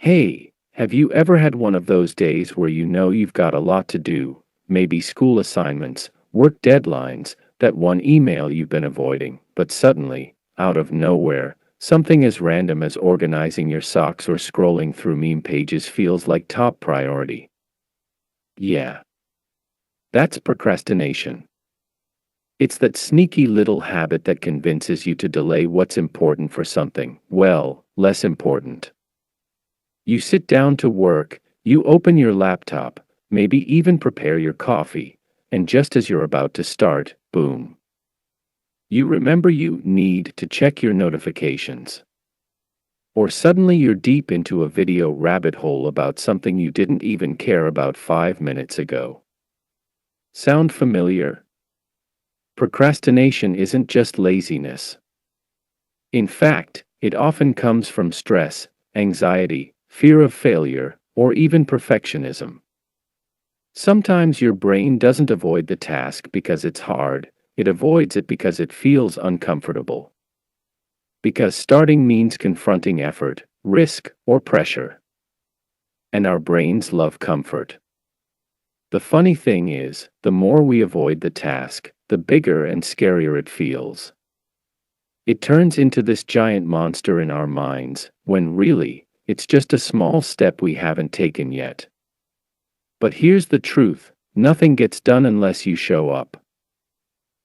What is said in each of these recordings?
Hey, have you ever had one of those days where you know you've got a lot to do, maybe school assignments, work deadlines, that one email you've been avoiding, but suddenly, out of nowhere, something as random as organizing your socks or scrolling through meme pages feels like top priority? Yeah, that's procrastination. It's that sneaky little habit that convinces you to delay what's important for something, well, less important. You sit down to work, you open your laptop, maybe even prepare your coffee, and just as you're about to start, boom. You remember you need to check your notifications. Or suddenly you're deep into a video rabbit hole about something you didn't even care about 5 minutes ago. Sound familiar? Procrastination isn't just laziness. In fact, it often comes from stress, anxiety, fear of failure, or even perfectionism. Sometimes your brain doesn't avoid the task because it's hard, it avoids it because it feels uncomfortable. Because starting means confronting effort, risk, or pressure. And our brains love comfort. The funny thing is, the more we avoid the task, the bigger and scarier it feels. It turns into this giant monster in our minds, when really, it's just a small step we haven't taken yet. But here's the truth, nothing gets done unless you show up.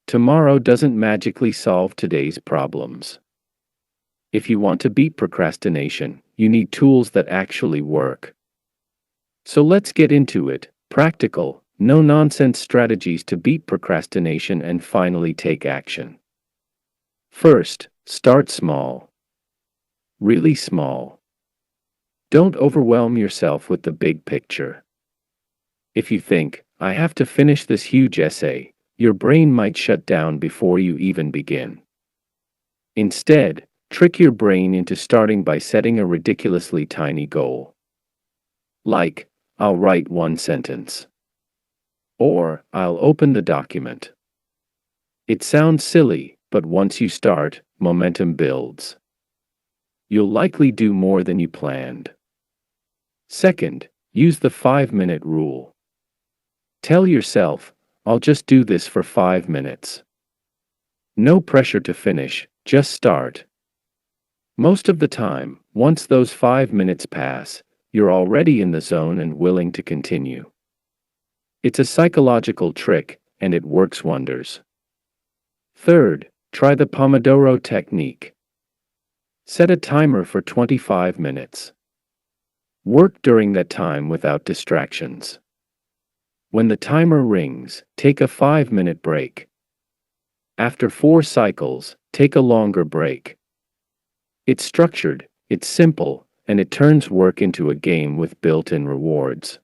Tomorrow doesn't magically solve today's problems. If you want to beat procrastination, you need tools that actually work. So let's get into it, practical, no-nonsense strategies to beat procrastination and finally take action. First, start small. Really small. Don't overwhelm yourself with the big picture. If you think, I have to finish this huge essay, your brain might shut down before you even begin. Instead, trick your brain into starting by setting a ridiculously tiny goal. Like, I'll write one sentence. Or, I'll open the document. It sounds silly, but once you start, momentum builds. You'll likely do more than you planned. Second, use the 5-minute rule. Tell yourself, I'll just do this for 5 minutes. No pressure to finish, just start. Most of the time, once those 5 minutes pass, you're already in the zone and willing to continue. It's a psychological trick, and it works wonders. Third, try the Pomodoro Technique. Set a timer for 25 minutes. Work during that time without distractions. When the timer rings, take a 5-minute break. After 4 cycles, take a longer break. It's structured, it's simple, and it turns work into a game with built-in rewards.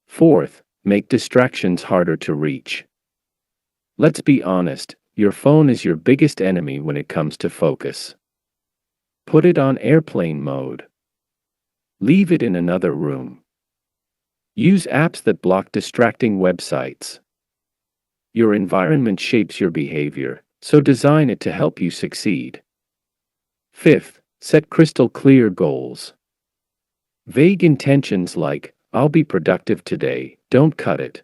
Fourth, make distractions harder to reach. Let's be honest, your phone is your biggest enemy when it comes to focus. Put it on airplane mode. Leave it in another room. Use apps that block distracting websites. Your environment shapes your behavior, so design it to help you succeed. Fifth, set crystal clear goals. Vague intentions like, I'll be productive today, don't cut it.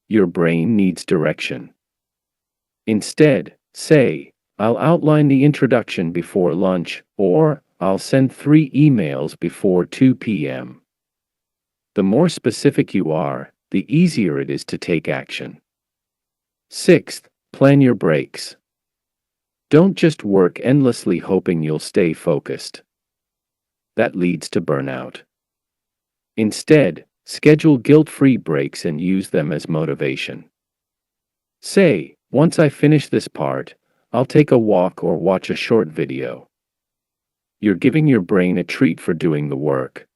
Your brain needs direction. Instead, say, I'll outline the introduction before lunch, or I'll send 3 emails before 2 p.m. The more specific you are, the easier it is to take action. Sixth, plan your breaks. Don't just work endlessly hoping you'll stay focused. That leads to burnout. Instead, schedule guilt-free breaks and use them as motivation. Say, once I finish this part, I'll take a walk or watch a short video. You're giving your brain a treat for doing the work.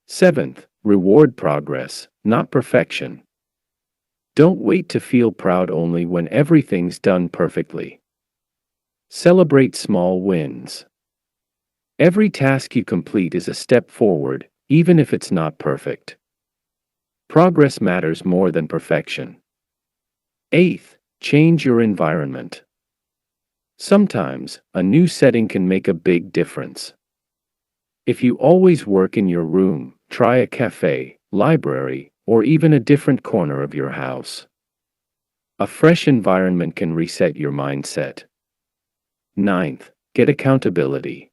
Seventh, reward progress, not perfection. Don't wait to feel proud only when everything's done perfectly. Celebrate small wins. Every task you complete is a step forward, even if it's not perfect. Progress matters more than perfection. Eighth, change your environment. Sometimes, a new setting can make a big difference. If you always work in your room, try a cafe, library, or even a different corner of your house. A fresh environment can reset your mindset. Ninth, get accountability.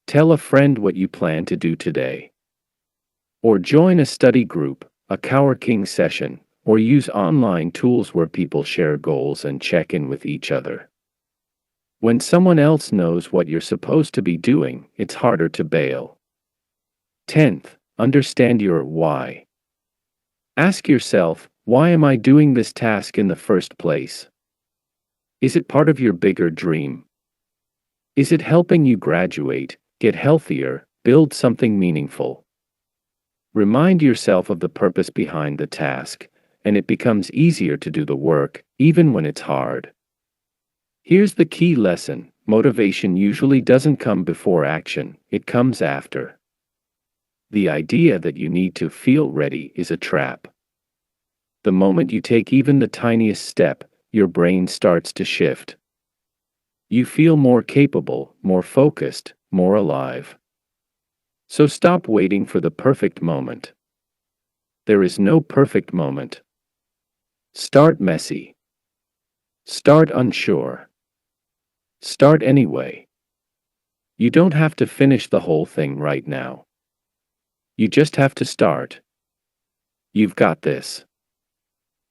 Tell a friend what you plan to do today. Or join a study group, a coworking session, or use online tools where people share goals and check in with each other. When someone else knows what you're supposed to be doing, it's harder to bail. 10th, understand your why. Ask yourself, why am I doing this task in the first place? Is it part of your bigger dream? Is it helping you graduate, get healthier, build something meaningful? Remind yourself of the purpose behind the task, and it becomes easier to do the work, even when it's hard. Here's the key lesson: motivation usually doesn't come before action, it comes after. The idea that you need to feel ready is a trap. The moment you take even the tiniest step, your brain starts to shift. You feel more capable, more focused, more alive. So stop waiting for the perfect moment. There is no perfect moment. Start messy. Start unsure. Start anyway. You don't have to finish the whole thing right now. You just have to start. You've got this.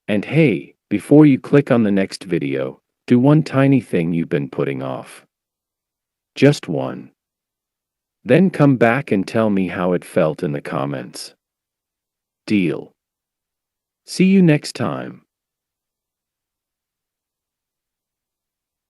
And hey, before you click on the next video, do one tiny thing you've been putting off. Just one. Then come back and tell me how it felt in the comments. Deal. See you next time.